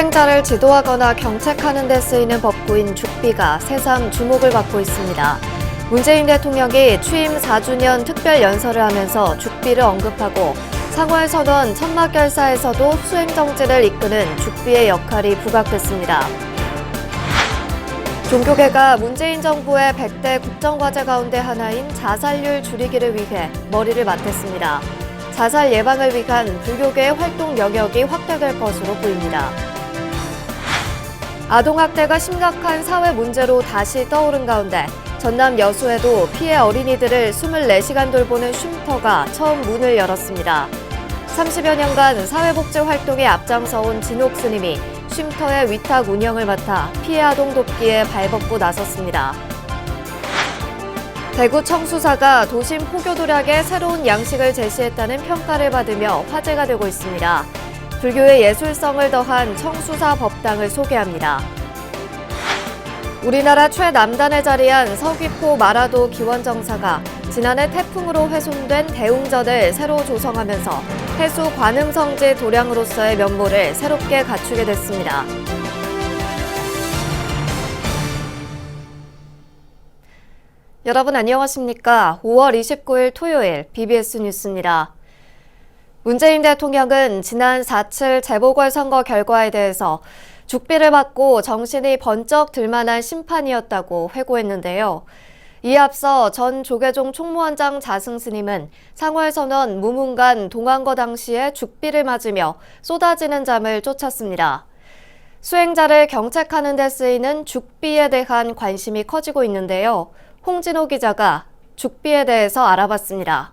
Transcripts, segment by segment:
수행자를 지도하거나 경책하는 데 쓰이는 법구인 죽비가 새삼 주목을 받고 있습니다. 문재인 대통령이 취임 4주년 특별 연설을 하면서 죽비를 언급하고 상호의 천막결사에서도 수행정지를 이끄는 죽비의 역할이 부각됐습니다. 종교계가 문재인 정부의 100대 국정과제 가운데 하나인 자살률 줄이기를 위해 머리를 맞댔습니다. 자살 예방을 위한 불교계의 활동 영역이 확대될 것으로 보입니다. 아동학대가 심각한 사회 문제로 다시 떠오른 가운데 전남 여수에도 피해 어린이들을 24시간 돌보는 쉼터가 처음 문을 열었습니다. 30여 년간 사회복지 활동에 앞장서온 진옥 스님이 쉼터의 위탁 운영을 맡아 피해 아동 돕기에 발벗고 나섰습니다. 대구 청수사가 도심 포교 도략의 새로운 양식을 제시했다는 평가를 받으며 화제가 되고 있습니다. 불교의 예술성을 더한 청수사 법당을 소개합니다. 우리나라 최남단에 자리한 서귀포 마라도 기원정사가 지난해 태풍으로 훼손된 대웅전을 새로 조성하면서 해수 관음성지 도량으로서의 면모를 새롭게 갖추게 됐습니다. 여러분 안녕하십니까? 5월 29일 토요일 BBS 뉴스입니다. 문재인 대통령은 지난 4.7 재보궐선거 결과에 대해서 죽비를 받고 정신이 번쩍 들만한 심판이었다고 회고했는데요. 이에 앞서 전 조계종 총무원장 자승 스님은 상월 선언 무문간 동안거 당시에 죽비를 맞으며 쏟아지는 잠을 쫓았습니다. 수행자를 경책하는 데 쓰이는 죽비에 대한 관심이 커지고 있는데요. 홍진호 기자가 죽비에 대해서 알아봤습니다.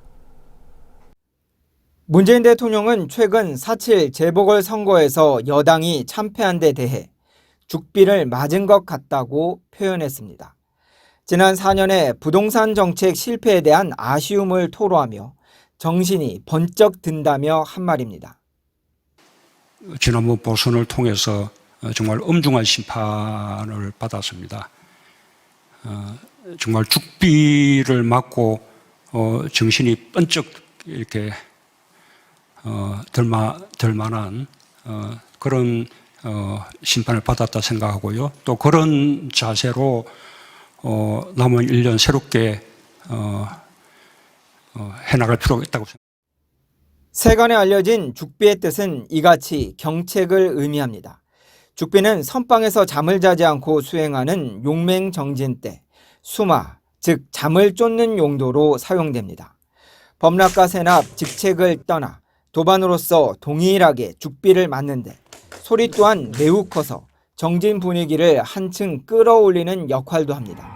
문재인 대통령은 최근 4.7 재보궐선거에서 여당이 참패한 데 대해 죽비를 맞은 것 같다고 표현했습니다. 지난 4년의 부동산 정책 실패에 대한 아쉬움을 토로하며 정신이 번쩍 든다며 한 말입니다. 지난번 보선을 통해서 정말 엄중한 심판을 받았습니다. 정말 죽비를 맞고 정신이 번쩍 이렇게 들 만한 그런 심판을 받았다 생각하고요. 또 그런 자세로 남은 1년 새롭게 해나갈 필요가 있다고 생각합니다. 세간에 알려진 죽비의 뜻은 이같이 경책을 의미합니다. 죽비는 선방에서 잠을 자지 않고 수행하는 용맹정진 때 수마, 즉 잠을 쫓는 용도로 사용됩니다. 범락과 세납, 직책을 떠나 도반으로서 동일하게 죽비를 맞는데 소리 또한 매우 커서 정진 분위기를 한층 끌어올리는 역할도 합니다.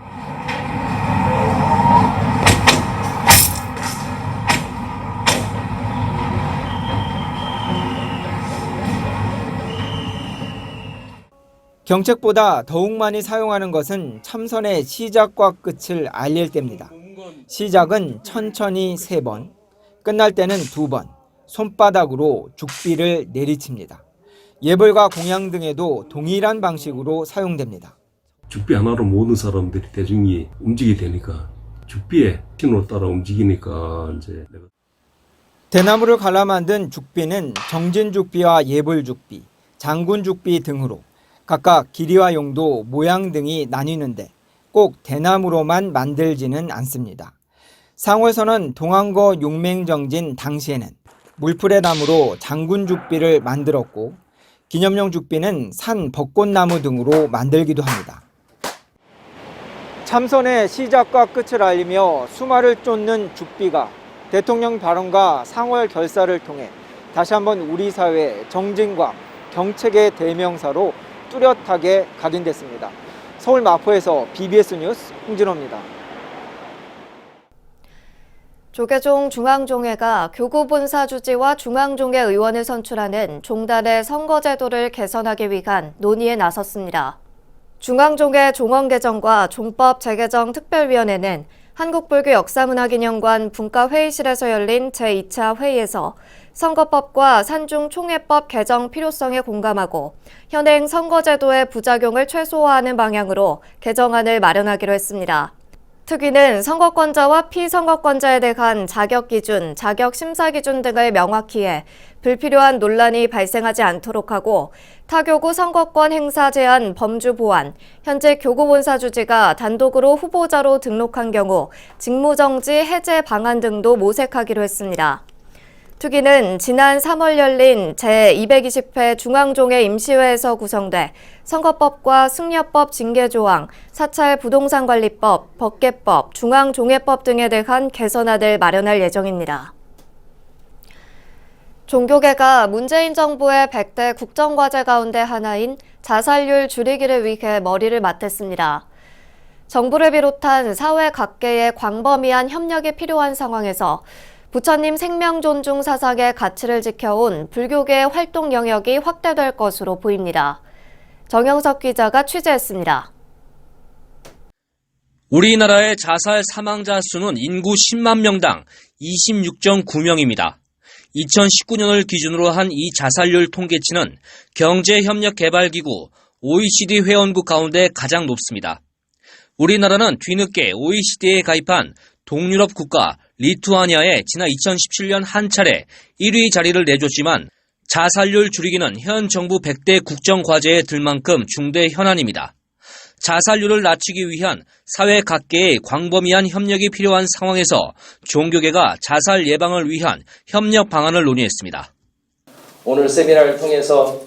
경책보다 더욱 많이 사용하는 것은 참선의 시작과 끝을 알릴 때입니다. 시작은 천천히 3번, 끝날 때는 2번, 손바닥으로 죽비를 내리칩니다. 예불과 공양 등에도 동일한 방식으로 사용됩니다. 죽비 하나로 모든 사람들이 대중이 움직이게 되니까 죽비의 신호를 따라 움직이니까 이제 대나무를 갈라 만든 죽비는 정진죽비와 예불죽비, 장군죽비 등으로 각각 길이와 용도, 모양 등이 나뉘는데 꼭 대나무로만 만들지는 않습니다. 상월선언 동안거 용맹정진 당시에는 물풀의 나무로 장군죽비를 만들었고 기념용 죽비는 산 벚꽃나무 등으로 만들기도 합니다. 참선의 시작과 끝을 알리며 수마를 쫓는 죽비가 대통령 발언과 상월 결사를 통해 다시 한번 우리 사회의 정진과 경책의 대명사로 뚜렷하게 각인됐습니다. 서울 마포에서 BBS 뉴스 홍진호입니다. 조계종 중앙종회가 교구 본사 주지와 중앙종회 의원을 선출하는 종단의 선거제도를 개선하기 위한 논의에 나섰습니다. 중앙종회 종원 개정과 종법 재개정 특별위원회는 한국불교역사문화기념관 분과회의실에서 열린 제2차 회의에서 선거법과 산중총회법 개정 필요성에 공감하고 현행 선거제도의 부작용을 최소화하는 방향으로 개정안을 마련하기로 했습니다. 특위는 선거권자와 피선거권자에 대한 자격 기준, 자격 심사 기준 등을 명확히 해 불필요한 논란이 발생하지 않도록 하고 타교구 선거권 행사 제한 범주 보완, 현재 교구본사 주지가 단독으로 후보자로 등록한 경우 직무정지 해제 방안 등도 모색하기로 했습니다. 특위는 지난 3월 열린 제220회 중앙종회 임시회에서 구성돼 선거법과 승려법 징계조항, 사찰 부동산관리법, 법계법, 중앙종회법 등에 대한 개선안을 마련할 예정입니다. 종교계가 문재인 정부의 100대 국정과제 가운데 하나인 자살률 줄이기를 위해 머리를 맞댔습니다. 정부를 비롯한 사회 각계의 광범위한 협력이 필요한 상황에서 부처님 생명 존중 사상의 가치를 지켜온 불교계의 활동 영역이 확대될 것으로 보입니다. 정영석 기자가 취재했습니다. 우리나라의 자살 사망자 수는 인구 10만 명당 26.9명입니다. 2019년을 기준으로 한 이 자살률 통계치는 경제협력개발기구 OECD 회원국 가운데 가장 높습니다. 우리나라는 뒤늦게 OECD에 가입한 동유럽 국가 리투아니아에 지난 2017년 한 차례 1위 자리를 내줬지만 자살률 줄이기는 현 정부 100대 국정과제에 들 만큼 중대 현안입니다. 자살률을 낮추기 위한 사회 각계의 광범위한 협력이 필요한 상황에서 종교계가 자살 예방을 위한 협력 방안을 논의했습니다. 오늘 세미나를 통해서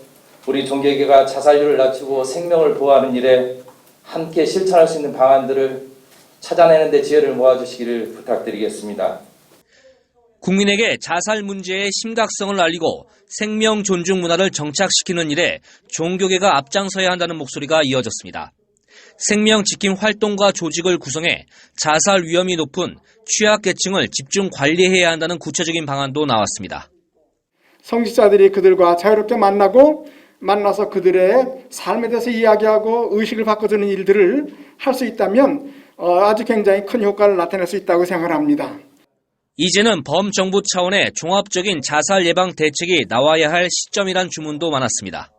우리 종교계가 자살률을 낮추고 생명을 보호하는 일에 함께 실천할 수 있는 방안들을 찾아내는 데 지혜를 모아주시기를 부탁드리겠습니다. 국민에게 자살 문제의 심각성을 알리고 생명 존중 문화를 정착시키는 일에 종교계가 앞장서야 한다는 목소리가 이어졌습니다. 생명 지킴 활동가 조직을 구성해 자살 위험이 높은 취약계층을 집중 관리해야 한다는 구체적인 방안도 나왔습니다. 성직자들이 그들과 자유롭게 만나서 그들의 삶에 대해서 이야기하고 의식을 바꿔주는 일들을 할 수 있다면 아주 굉장히 큰 효과를 나타낼 수 있다고 생각합니다. 이제는 범정부 차원의 종합적인 자살 예방 대책이 나와야 할 시점이란 주문도 많았습니다.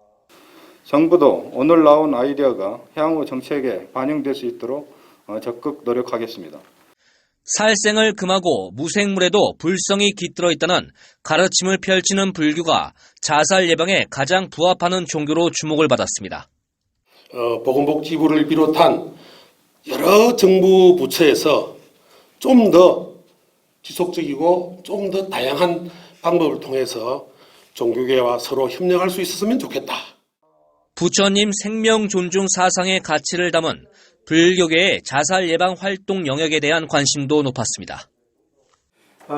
정부도 오늘 나온 아이디어가 향후 정책에 반영될 수 있도록 적극 노력하겠습니다. 살생을 금하고 무생물에도 불성이 깃들어 있다는 가르침을 펼치는 불교가 자살 예방에 가장 부합하는 종교로 주목을 받았습니다. 보건복지부를 비롯한 여러 정부 부처에서 좀 더 지속적이고 좀 더 다양한 방법을 통해서 종교계와 서로 협력할 수 있었으면 좋겠다. 부처님 생명 존중 사상의 가치를 담은 불교계의 자살 예방 활동 영역에 대한 관심도 높았습니다.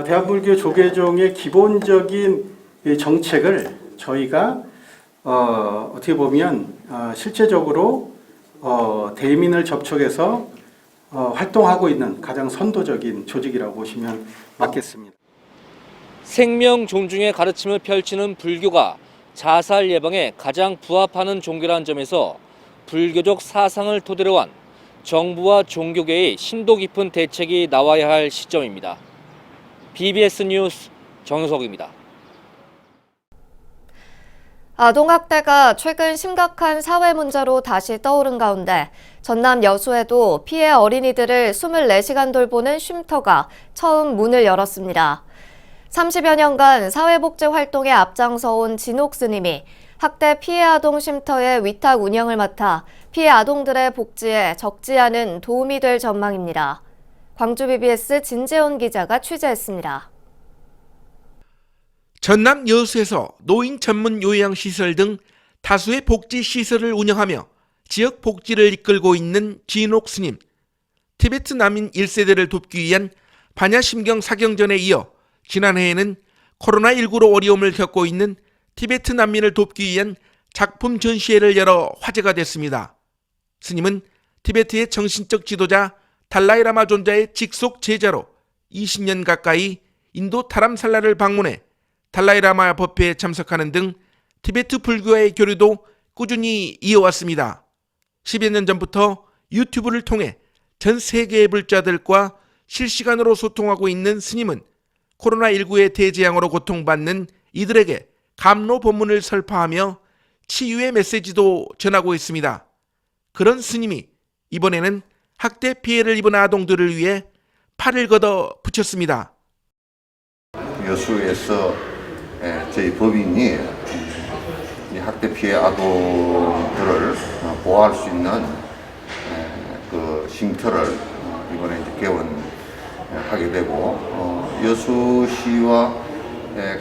대한불교 조계종의 기본적인 정책을 저희가 어떻게 보면 실제적으로 대민을 접촉해서 활동하고 있는 가장 선도적인 조직이라고 보시면 맞겠습니다. 생명 존중의 가르침을 펼치는 불교가 자살 예방에 가장 부합하는 종교라는 점에서 불교적 사상을 토대로 한 정부와 종교계의 심도 깊은 대책이 나와야 할 시점입니다. BBS 뉴스 정효석입니다. 아동학대가 최근 심각한 사회 문제로 다시 떠오른 가운데 전남 여수에도 피해 어린이들을 24시간 돌보는 쉼터가 처음 문을 열었습니다. 30여 년간 사회복지 활동에 앞장서온 진옥 스님이 학대 피해 아동 쉼터의 위탁 운영을 맡아 피해 아동들의 복지에 적지 않은 도움이 될 전망입니다. 광주 BBS 진재원 기자가 취재했습니다. 전남 여수에서 노인 전문 요양시설 등 다수의 복지시설을 운영하며 지역 복지를 이끌고 있는 진옥 스님. 티베트 난민 1세대를 돕기 위한 반야심경 사경전에 이어 지난해에는 코로나19로 어려움을 겪고 있는 티베트 난민을 돕기 위한 작품 전시회를 열어 화제가 됐습니다. 스님은 티베트의 정신적 지도자 달라이라마 존자의 직속 제자로 20년 가까이 인도 타람살라를 방문해 달라이라마 법회에 참석하는 등 티베트 불교와의 교류도 꾸준히 이어왔습니다. 10여 년 전부터 유튜브를 통해 전 세계의 불자들과 실시간으로 소통하고 있는 스님은 코로나19의 대재앙으로 고통받는 이들에게 감로 법문을 설파하며 치유의 메시지도 전하고 있습니다. 그런 스님이 이번에는 학대 피해를 입은 아동들을 위해 팔을 걷어 붙였습니다. 여수에서 저희 법인이 이 학대 피해 아동들을 보호할 수 있는 그 쉼터를 이번에 이제 개원하게 되고 여수시와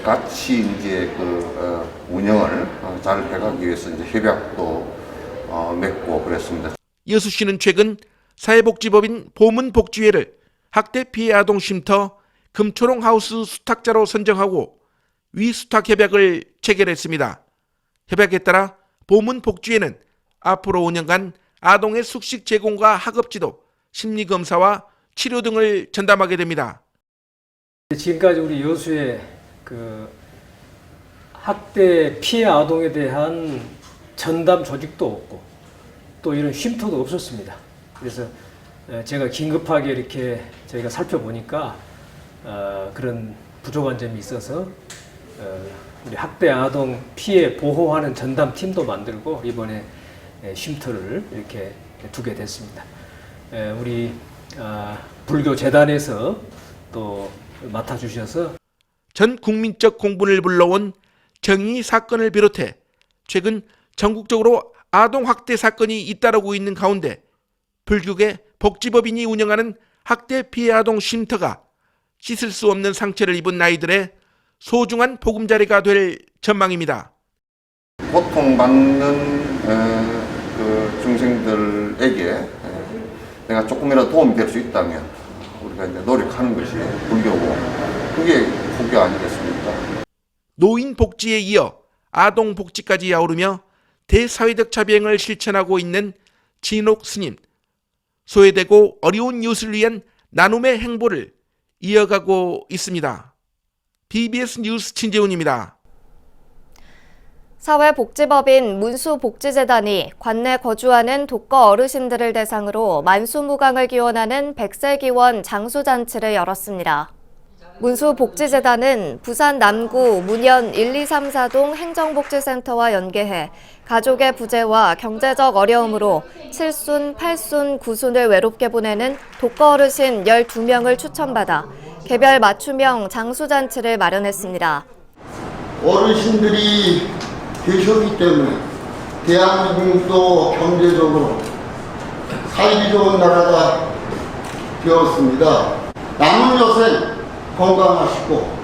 같이 이제 그 운영을 잘 해가기 위해서 이제 협약도 맺고 그랬습니다. 여수시는 최근 사회복지법인 보문복지회를 학대 피해 아동 쉼터 금초롱 하우스 수탁자로 선정하고 위수탁 협약을 체결했습니다. 협약에 따라 보문복지회는 앞으로 5년간 아동의 숙식 제공과 학업지도, 심리검사와 치료 등을 전담하게 됩니다. 지금까지 우리 여수에 그 학대 피해 아동에 대한 전담 조직도 없고 또 이런 쉼터도 없었습니다. 그래서 제가 긴급하게 이렇게 저희가 살펴보니까 그런 부족한 점이 있어서 우리 학대 아동 피해 보호하는 전담 팀도 만들고 이번에 쉼터를 이렇게 두게 됐습니다. 우리 불교 재단에서 또 맡아주셔서 전 국민적 공분을 불러온 정의 사건을 비롯해 최근 전국적으로 아동 학대 사건이 잇따르고 있는 가운데 불교계 복지법인이 운영하는 학대 피해 아동 쉼터가 씻을 수 없는 상처를 입은 아이들의 소중한 보금자리가 될 전망입니다. 고통받는 그 중생들에게 내가 조금이라도 도움이 될 수 있다면 우리가 이제 노력하는 것이 불교고 그게 포교 아니겠습니까? 노인 복지에 이어 아동 복지까지 아우르며 대사회적 자비행을 실천하고 있는 진옥 스님. 소외되고 어려운 이웃을 위한 나눔의 행보를 이어가고 있습니다. BBS 뉴스 진재훈입니다. 사회복지법인 문수복지재단이 관내 거주하는 독거 어르신들을 대상으로 만수무강을 기원하는 백세기원 장수잔치를 열었습니다. 문수복지재단은 부산 남구 문현 1234동 행정복지센터와 연계해 가족의 부재와 경제적 어려움으로 7순, 8순, 9순을 외롭게 보내는 독거 어르신 12명을 추천받아 개별 맞춤형 장수잔치를 마련했습니다. 어르신들이 계셨기 때문에 대한민국도 경제적으로 살기 좋은 나라가 되었습니다. 남은 여생 건강하시고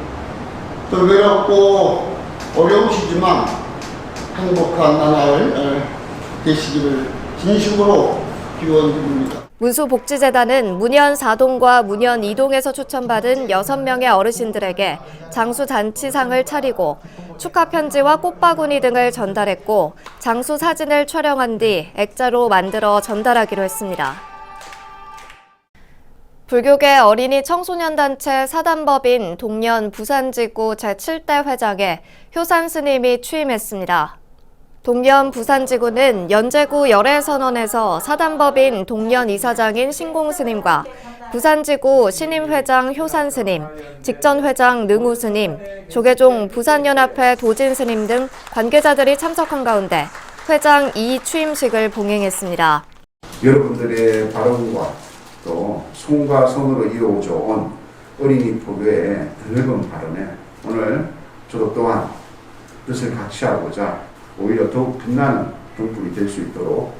또 외롭고 어려우시지만 행복한 나날 되시기를 진심으로 기원드립니다. 문수복지재단은 문현 4동과 문현 2동에서 추천받은 6명의 어르신들에게 장수잔치상을 차리고 축하 편지와 꽃바구니 등을 전달했고 장수 사진을 촬영한 뒤 액자로 만들어 전달하기로 했습니다. 불교계 어린이 청소년단체 사단법인 동년 부산지구 제7대 회장에 효산 스님이 취임했습니다. 동년 부산지구는 연제구 열애선언에서 사단법인 동년 이사장인 신공스님과 부산지구 신임회장 효산스님, 직전회장 능우스님, 조계종 부산연합회 도진스님 등 관계자들이 참석한 가운데 회장 2 취임식을 봉행했습니다. 여러분들의 발언과 또 손과 손으로 이어져 온 어린이 포교의 넓은 발언에 오늘 저도 또한 뜻을 같이하고자 오히려 더욱 빛나는 등불이 될 수 있도록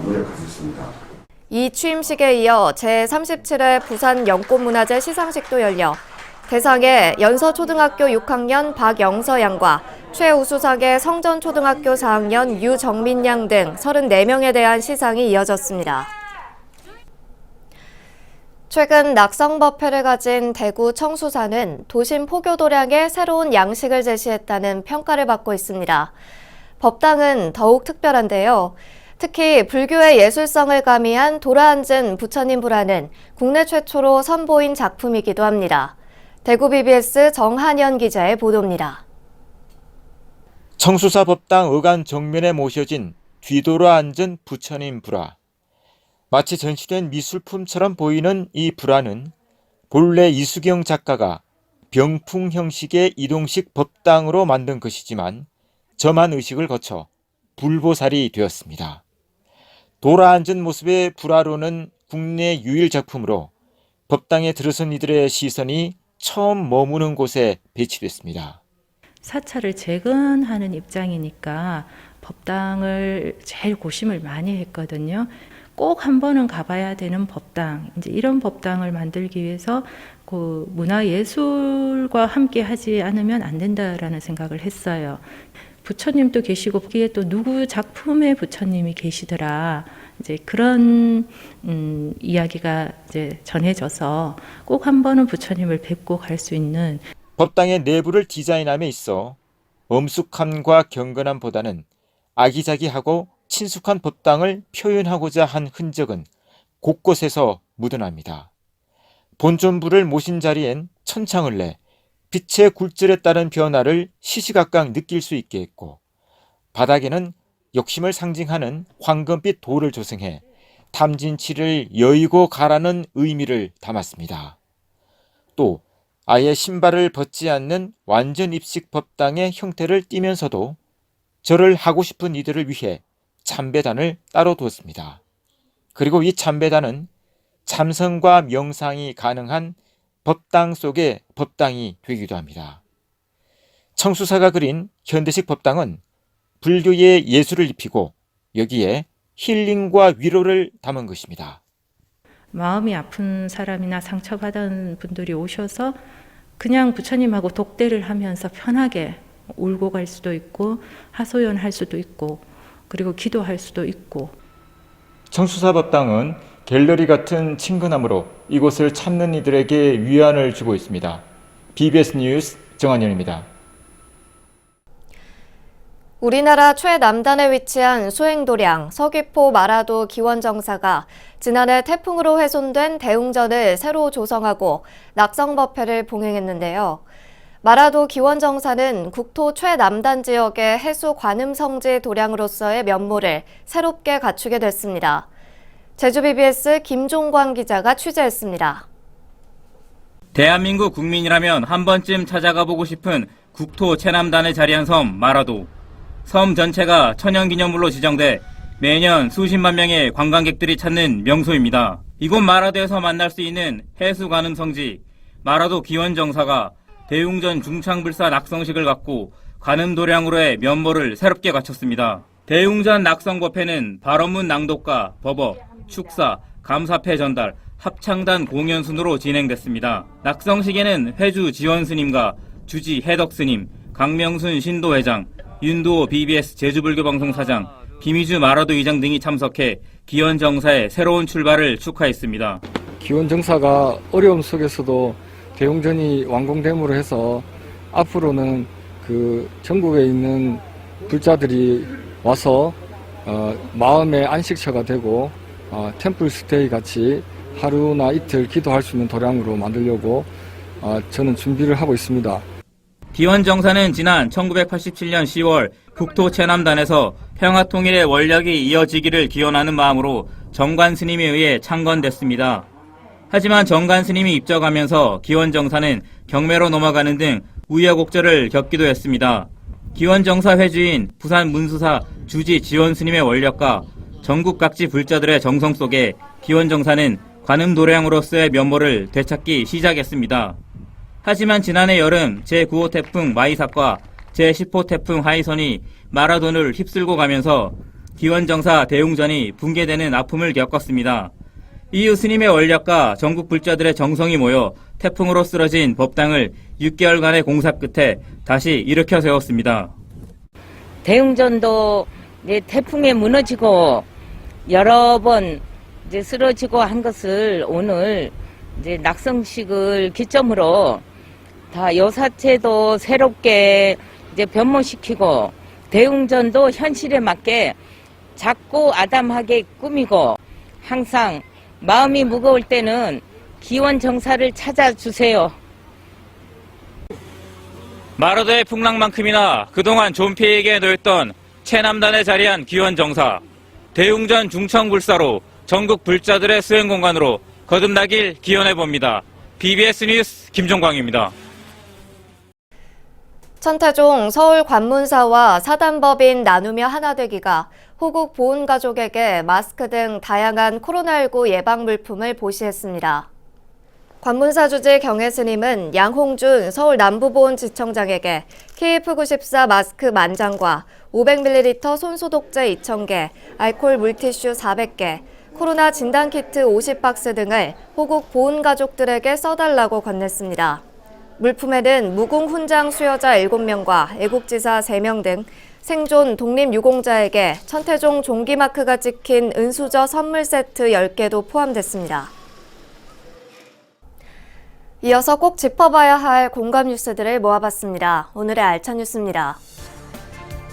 노력하겠습니다. 이 취임식에 이어 제37회 부산 연꽃문화제 시상식도 열려 대상에 연서초등학교 6학년 박영서 양과 최우수상의 성전초등학교 4학년 유정민 양 등 34명에 대한 시상이 이어졌습니다. 최근 낙성법회를 가진 대구 청수사는 도심 포교 도량에 새로운 양식을 제시했다는 평가를 받고 있습니다. 법당은 더욱 특별한데요. 특히 불교의 예술성을 가미한 돌아앉은 부처님 불화는 국내 최초로 선보인 작품이기도 합니다. 대구 BBS 정한현 기자의 보도입니다. 청수사 법당 의관 정면에 모셔진 뒤돌아 앉은 부처님 불화. 마치 전시된 미술품처럼 보이는 이 불화는 본래 이수경 작가가 병풍 형식의 이동식 법당으로 만든 것이지만 점한 의식을 거쳐 불보살이 되었습니다. 돌아앉은 모습의 불화로는 국내 유일 작품으로 법당에 들어선 이들의 시선이 처음 머무는 곳에 배치됐습니다. 사찰을 재건하는 입장이니까 법당을 제일 고심을 많이 했거든요. 꼭 한 번은 가봐야 되는 법당, 이제 이런 법당을 만들기 위해서 그 문화예술과 함께 하지 않으면 안 된다라는 생각을 했어요. 부처님도 계시고 거기에 또 누구 작품의 부처님이 계시더라. 이제 그런 이야기가 이제 전해져서 꼭 한 번은 부처님을 뵙고 갈 수 있는 법당의 내부를 디자인함에 있어 엄숙함과 경건함보다는 아기자기하고 친숙한 법당을 표현하고자 한 흔적은 곳곳에서 묻어납니다. 본尊부를 모신 자리엔 천창을 내 빛의 굴절에 따른 변화를 시시각각 느낄 수 있게 했고, 바닥에는 욕심을 상징하는 황금빛 돌을 조성해 탐진치를 여의고 가라는 의미를 담았습니다. 또 아예 신발을 벗지 않는 완전 입식 법당의 형태를 띠면서도 절을 하고 싶은 이들을 위해 참배단을 따로 두었습니다. 그리고 이 참배단은 참선과 명상이 가능한 법당 속의 법당이 되기도 합니다. 청수사가 그린 현대식 법당은 불교의 예술을 입히고 여기에 힐링과 위로를 담은 것입니다. 마음이 아픈 사람이나 상처받은 분들이 오셔서 그냥 부처님하고 독대를 하면서 편하게 울고 갈 수도 있고 하소연할 수도 있고 그리고 기도할 수도 있고. 청수사 법당은 갤러리 같은 친근함으로 이곳을 찾는 이들에게 위안을 주고 있습니다. BBS 뉴스 정한현입니다. 우리나라 최남단에 위치한 수행도량 서귀포 마라도 기원정사가 지난해 태풍으로 훼손된 대웅전을 새로 조성하고 낙성법회를 봉행했는데요. 마라도 기원정사는 국토 최남단 지역의 해수 관음성지 도량으로서의 면모를 새롭게 갖추게 됐습니다. 제주 BBS 김종광 기자가 취재했습니다. 대한민국 국민이라면 한 번쯤 찾아가보고 싶은 국토 최남단에 자리한 섬 마라도. 섬 전체가 천연기념물로 지정돼 매년 수십만 명의 관광객들이 찾는 명소입니다. 이곳 마라도에서 만날 수 있는 해수 관음성지 마라도 기원정사가 대웅전 중창불사 낙성식을 갖고 관음도량으로의 면모를 새롭게 갖췄습니다. 대웅전 낙성법회는 발언문 낭독과 법어, 축사, 감사패 전달, 합창단 공연 순으로 진행됐습니다. 낙성식에는 회주 지원스님과 주지 해덕스님, 강명순 신도회장, 윤도호 BBS 제주불교방송 사장, 김희주 마라도 의장 등이 참석해 기원정사의 새로운 출발을 축하했습니다. 기원정사가 어려움 속에서도 대웅전이 완공됨으로 해서 앞으로는 그 전국에 있는 불자들이 와서 마음의 안식처가 되고 템플스테이 같이 하루나 이틀 기도할 수 있는 도량으로 만들려고 저는 준비를 하고 있습니다. 기원정사는 지난 1987년 10월 국토 최남단에서 평화통일의 원력이 이어지기를 기원하는 마음으로 정관 스님에 의해 창건됐습니다. 하지만 정관 스님이 입적하면서 기원정사는 경매로 넘어가는 등 우여곡절을 겪기도 했습니다. 기원정사 회주인 부산 문수사 주지 지원 스님의 원력과 전국 각지 불자들의 정성 속에 기원정사는 관음도량으로서의 면모를 되찾기 시작했습니다. 하지만 지난해 여름 제9호 태풍 마이삭과 제10호 태풍 하이선이 마라도를 휩쓸고 가면서 기원정사 대웅전이 붕괴되는 아픔을 겪었습니다. 이후 스님의 원력과 전국 불자들의 정성이 모여 태풍으로 쓰러진 법당을 6개월간의 공사 끝에 다시 일으켜 세웠습니다. 대웅전도 이제 태풍에 무너지고 여러 번 이제 쓰러지고 한 것을 오늘 이제 낙성식을 기점으로 다 여사체도 새롭게 이제 변모시키고 대웅전도 현실에 맞게 작고 아담하게 꾸미고 항상 마음이 무거울 때는 기원정사를 찾아주세요. 마라도의 풍랑만큼이나 그동안 존폐에게 놓였던 최남단에 자리한 기원정사. 대웅전 중청불사로 전국 불자들의 수행공간으로 거듭나길 기원해봅니다. BBS 뉴스 김종광입니다. 천태종 서울관문사와 사단법인 나누며 하나되기가 호국 보훈가족에게 마스크 등 다양한 코로나19 예방 물품을 보시했습니다. 관문사 주재 경혜스님은 양홍준 서울 남부보훈지청장에게 KF94 마스크 10,000장과 500ml 손소독제 2,000개, 알코올 물티슈 400개, 코로나 진단키트 50박스 등을 호국 보훈가족들에게 써달라고 건넸습니다. 물품에는 무궁 훈장 수여자 7명과 애국지사 3명 등 생존 독립유공자에게 천태종 종기마크가 찍힌 은수저 선물 세트 10개도 포함됐습니다. 이어서 꼭 짚어봐야 할 공감 뉴스들을 모아봤습니다. 오늘의 알찬 뉴스입니다.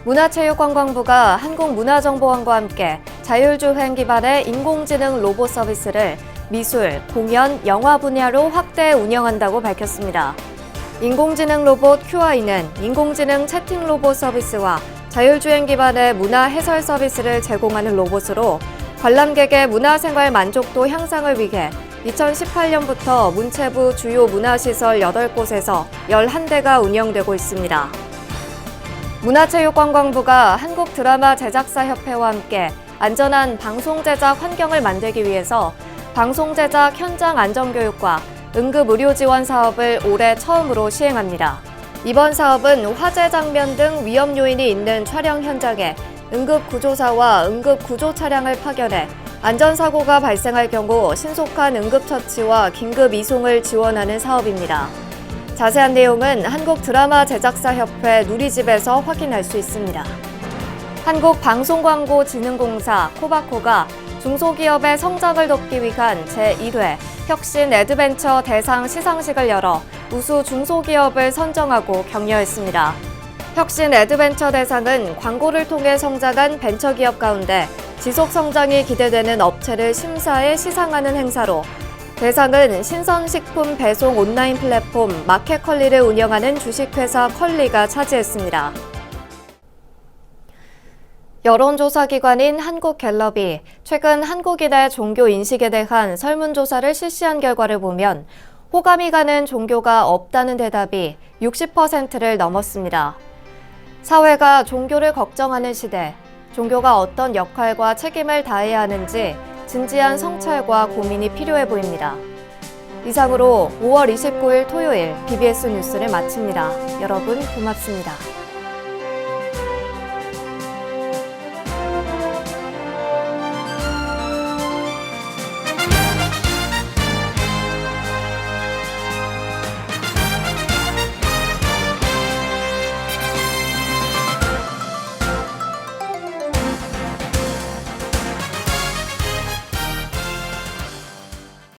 문화체육관광부가 한국문화정보원과 함께 자율주행 기반의 인공지능 로봇 서비스를 미술, 공연, 영화 분야로 확대 운영한다고 밝혔습니다. 인공지능 로봇 QI는 인공지능 채팅 로봇 서비스와 자율주행 기반의 문화 해설 서비스를 제공하는 로봇으로 관람객의 문화생활 만족도 향상을 위해 2018년부터 문체부 주요 문화시설 8곳에서 11대가 운영되고 있습니다. 문화체육관광부가 한국드라마제작사협회와 함께 안전한 방송 제작 환경을 만들기 위해서 방송 제작 현장 안전교육과 응급의료 지원 사업을 올해 처음으로 시행합니다. 이번 사업은 화재 장면 등 위험 요인이 있는 촬영 현장에 응급구조사와 응급구조 차량을 파견해 안전사고가 발생할 경우 신속한 응급처치와 긴급 이송을 지원하는 사업입니다. 자세한 내용은 한국드라마제작사협회 누리집에서 확인할 수 있습니다. 한국방송광고진흥공사 코바코가 중소기업의 성장을 돕기 위한 제1회 혁신 애드벤처 대상 시상식을 열어 우수 중소기업을 선정하고 격려했습니다. 혁신 애드벤처 대상은 광고를 통해 성장한 벤처기업 가운데 지속 성장이 기대되는 업체를 심사해 시상하는 행사로 대상은 신선식품 배송 온라인 플랫폼 마켓컬리를 운영하는 주식회사 컬리가 차지했습니다. 여론조사기관인 한국갤럽이 최근 한국인의 종교 인식에 대한 설문조사를 실시한 결과를 보면 호감이 가는 종교가 없다는 대답이 60%를 넘었습니다. 사회가 종교를 걱정하는 시대, 종교가 어떤 역할과 책임을 다해야 하는지 진지한 성찰과 고민이 필요해 보입니다. 이상으로 5월 29일 토요일 BBS 뉴스를 마칩니다. 여러분 고맙습니다.